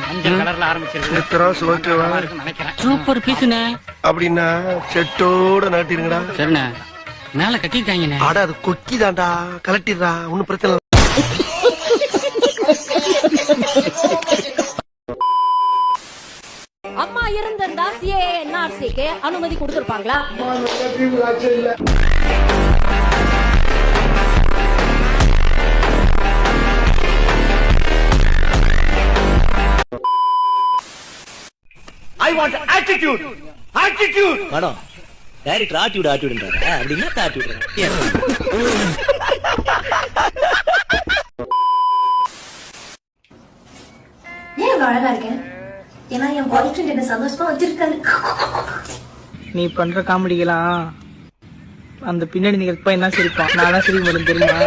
மஞ்சள் கலர்ல ஆரம்பிச்சிருக்கு நினைக்கிறேன். சூப்பர் பீஸ்ண்ணே. அப்படின்னா செட்டோட நாட்டிருங்கடா. சரிண்ணே, மேல கட்டிருக்காங்கண்ணே. அட அது கொக்கி தான்டா, கலட்டிடுறா, ஒன்னும் பிரச்சனை இல்லை. அம்மா இருந்திருந்தா CANRCக்கு அனுமதி கொடுத்திருப்பாங்களா? I want attitude. Attitude. Madam director ஆட்டிவிடுன்றாரு. அப்படின்னா ஆட்டிவிடுறேன். ஏன் அழகா இருக்கேன்? ஏன்னா என் பாய் ஃப்ரெண்ட் என்ன சந்தோஷமா வச்சிருக்காரு. நீ பண்ற காமெடிக்கலாம் அந்த பின்னாடி நீங்க பையன் தான் சிரிப்பான். நான் தான் சிரிக்க மாட்டேன் தெரியுமா?